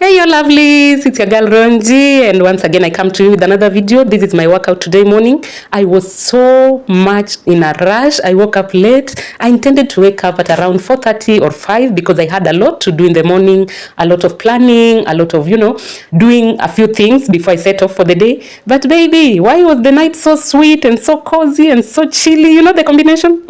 Hey, you lovelies, it's your girl Ronji, and once again I come to you with another video. This is my workout today morning. I was so much in a rush. I woke up late. I intended to wake up at around 4:30 or 5 because I had a lot to do in the morning, a lot of planning, a lot of, doing a few things before I set off for the day. But baby, why was the night so sweet and so cozy and so chilly? You know the combination?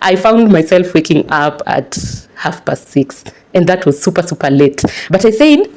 I found myself waking up at 6:30, and that was super late. But I said,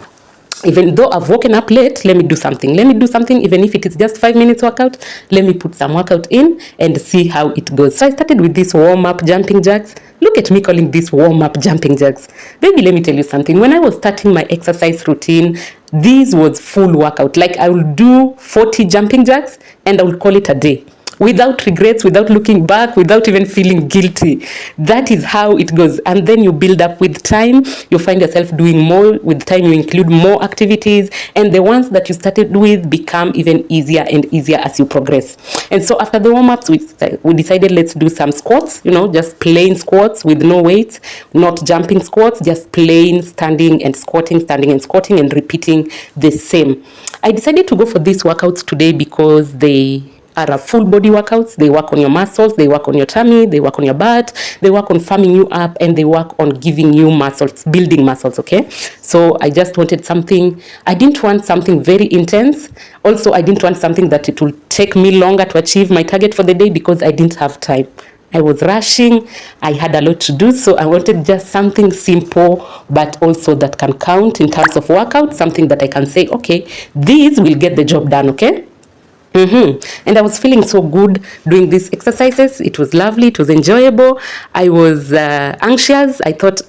even though I've woken up late, let me do something. Even if it is just 5 minutes workout, let me put some workout in and see how it goes. So I started with this warm-up jumping jacks. Look at me calling this warm-up jumping jacks. Baby, let me tell you something. When I was starting my exercise routine, this was full workout. Like, I will do 40 jumping jacks and I will call it a day. Without regrets, without looking back, without even feeling guilty. That is how it goes. And then you build up with time. You find yourself doing more. With time, you include more activities. And the ones that you started with become even easier and easier as you progress. And so after the warm-ups, we decided let's do some squats, just plain squats with no weights, not jumping squats, just plain standing and squatting, and repeating the same. I decided to go for these workouts today because they are a full body workouts. They work on your muscles, they work on your tummy, they work on your butt, they work on firming you up, and they work on giving you muscles, building muscles, okay? So I just wanted something. I didn't want something very intense. Also, I didn't want something that it will take me longer to achieve my target for the day because I didn't have time. I was rushing. I had a lot to do, so I wanted just something simple, but also that can count in terms of workout, something that I can say, okay, this will get the job done, okay? And I was feeling so good doing these exercises. It was lovely. It was enjoyable. I was anxious. I thought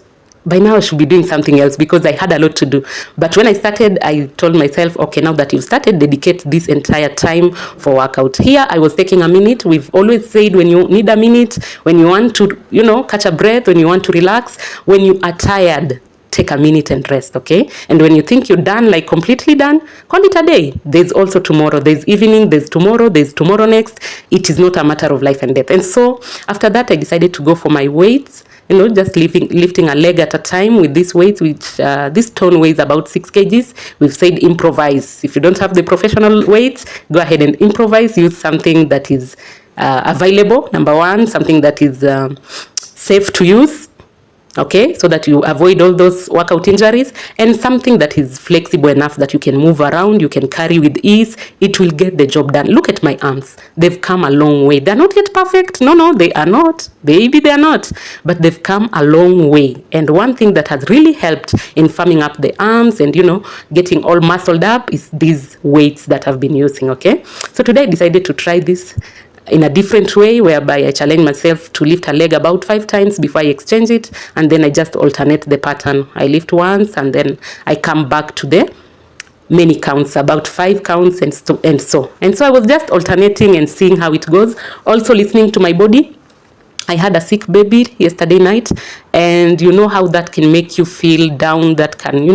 by now I should be doing something else because I had a lot to do. But when I started, I told myself, okay, now that you've started, dedicate this entire time for workout. Here, I was taking a minute. We've always said when you need a minute, when you want to, catch a breath, when you want to relax, when you are tired, take a minute and rest, okay? And when you think you're done, like completely done, call it a day. There's also tomorrow. There's evening, there's tomorrow next. It is not a matter of life and death. And so after that, I decided to go for my weights, just lifting a leg at a time with these weights, which this stone weighs about 6 kgs. We've said improvise. If you don't have the professional weights, go ahead and improvise. Use something that is available, number one, something that is safe to use, okay, so that you avoid all those workout injuries, and something that is flexible enough that you can move around, you can carry with ease. It will get the job done. Look at my arms. They've come a long way. They're not yet perfect. No, they are not. Baby, they are not. But they've come a long way. And one thing that has really helped in firming up the arms and, getting all muscled up is these weights that I've been using, okay? So today I decided to try this in a different way, whereby I challenge myself to lift a leg about 5 times before I exchange it, and then I just alternate the pattern. I lift once and then I come back to the many counts, about 5 counts, and so I was just alternating and seeing how it goes, also listening to my body. I had a sick baby yesterday night, and you know how that can make you feel down, that can,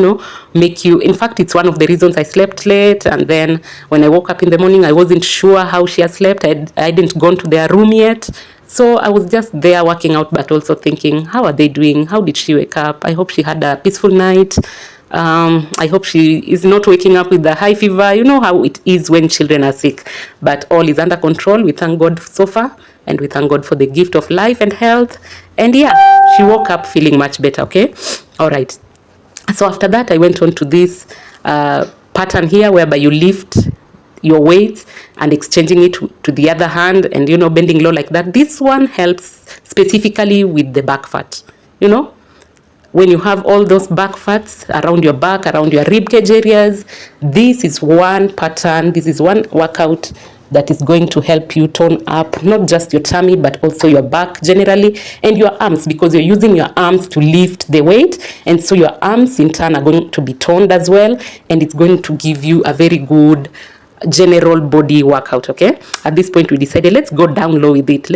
make you, in fact, it's one of the reasons I slept late. And then when I woke up in the morning, I wasn't sure how she had slept. I didn't gone to their room yet. So I was just there working out, but also thinking, how are they doing? How did she wake up? I hope she had a peaceful night. I hope she is not waking up with the high fever. You know how it is when children are sick, but all is under control. We thank God so far, and we thank God for the gift of life and health. And yeah, she woke up feeling much better, okay? All right. So after that, I went on to this pattern here, whereby you lift your weight and exchanging it to the other hand, and, bending low like that. This one helps specifically with the back fat, when you have all those back fats around your back, around your rib cage areas. This is one pattern, this is one workout that is going to help you tone up not just your tummy, but also your back generally, and your arms, because you're using your arms to lift the weight. And so your arms in turn are going to be toned as well, and it's going to give you a very good general body workout, okay? At this point, we decided, let's go down low with it.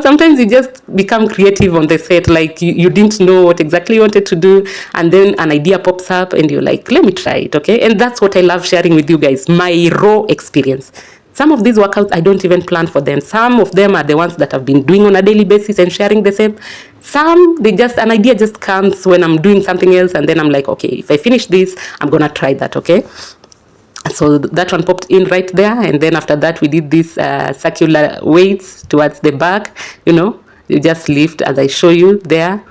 Sometimes you just become creative on the set, like you didn't know what exactly you wanted to do, and then an idea pops up and you're like, let me try it, okay? And that's what I love sharing with you guys, my raw experience. Some of these workouts, I don't even plan for them. Some of them are the ones that I've been doing on a daily basis and sharing the same. Some, an idea just comes when I'm doing something else, and then I'm like, okay, if I finish this, I'm gonna try that, okay? So that one popped in right there, and then after that we did these circular weights towards the back. You just lift as I show you there.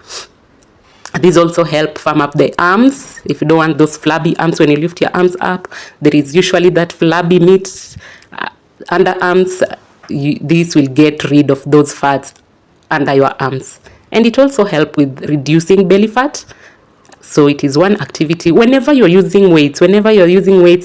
These also help firm up the arms. If you don't want those flabby arms when you lift your arms up, there is usually that flabby meat underarms. This will get rid of those fats under your arms, and it also helps with reducing belly fat. So it is one activity. Whenever you're using weights,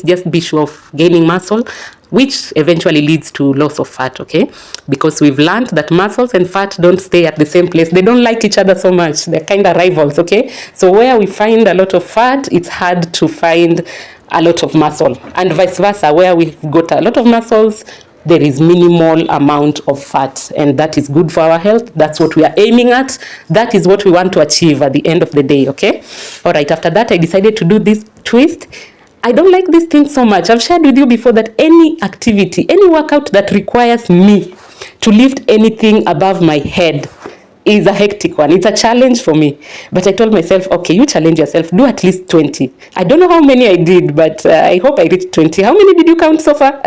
just be sure of gaining muscle, which eventually leads to loss of fat, okay? Because we've learned that muscles and fat don't stay at the same place. They don't like each other so much. They're kind of rivals, okay? So where we find a lot of fat, it's hard to find a lot of muscle. And vice versa, where we've got a lot of muscles, there is minimal amount of fat, and that is good for our health. That's what we are aiming at. That is what we want to achieve at the end of the day, okay? All right, after that, I decided to do this twist. I don't like this thing so much. I've shared with you before that any activity, any workout that requires me to lift anything above my head is a hectic one. It's a challenge for me. But I told myself, okay, you challenge yourself. Do at least 20. I don't know how many I did, but I hope I reached 20. How many did you count so far?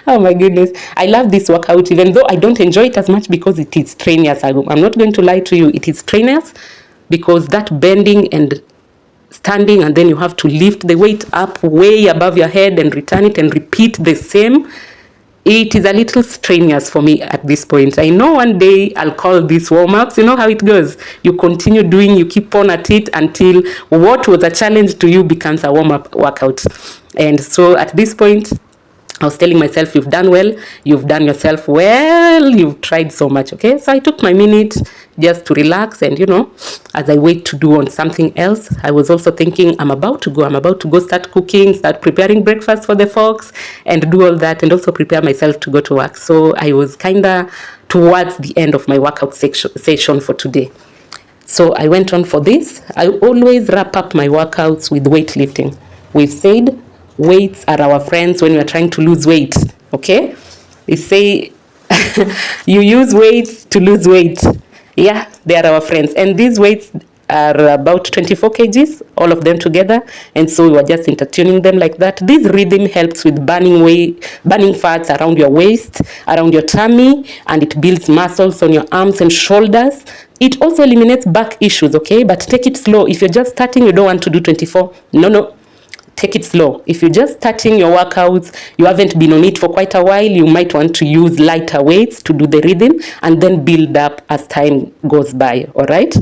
Oh my goodness. I love this workout, even though I don't enjoy it as much because it is strenuous. I'm not going to lie to you. It is strenuous because that bending and standing, and then you have to lift the weight up way above your head and return it and repeat the same. It is a little strenuous for me at this point. I know one day I'll call these warm-ups. You know how it goes. You continue doing, you keep on at it until what was a challenge to you becomes a warm-up workout. And so at this point, I was telling myself, you've done well, you've done yourself well, you've tried so much, okay? So I took my minute just to relax, and as I wait to do on something else, I was also thinking, I'm about to go start cooking, start preparing breakfast for the folks, and do all that, and also prepare myself to go to work. So I was kind of towards the end of my workout session for today. So I went on for this. I always wrap up my workouts with weightlifting. We've said weights are our friends when we are trying to lose weight, okay? They say you use weights to lose weight. Yeah, they are our friends. And these weights are about 24 kgs, all of them together. And so we were just intertuning them like that. This rhythm helps with burning fats around your waist, around your tummy, and it builds muscles on your arms and shoulders. It also eliminates back issues, okay? But take it slow. If you're just starting, you don't want to do 24. No. Take it slow. If you're just starting your workouts, you haven't been on it for quite a while, you might want to use lighter weights to do the rhythm and then build up as time goes by, all right?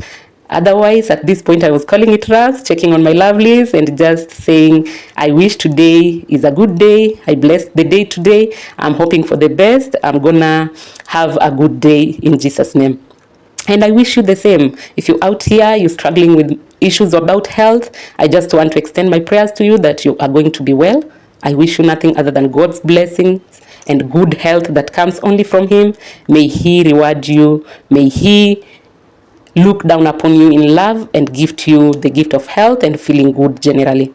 Otherwise, at this point, I was calling it rest, checking on my lovelies and just saying, I wish today is a good day. I bless the day today. I'm hoping for the best. I'm gonna have a good day in Jesus' name. And I wish you the same. If you're out here, you're struggling with issues about health, I just want to extend my prayers to you that you are going to be well. I wish you nothing other than God's blessings and good health that comes only from Him. May He reward you. May He look down upon you in love and gift you the gift of health and feeling good generally.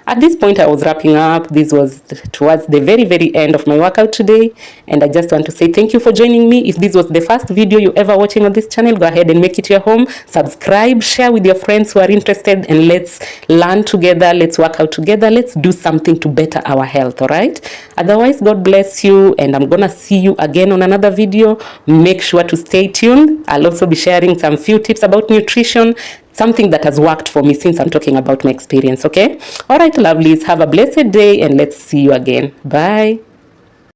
At this point, I was wrapping up. This was towards the very, very end of my workout today. And I just want to say thank you for joining me. If this was the first video you ever watching on this channel, go ahead and make it your home. Subscribe, share with your friends who are interested, and let's learn together. Let's work out together. Let's do something to better our health, all right? Otherwise, God bless you. And I'm going to see you again on another video. Make sure to stay tuned. I'll also be sharing some few tips about nutrition, something that has worked for me since I'm talking about my experience, okay? All right, lovelies, have a blessed day, and let's see you again. Bye.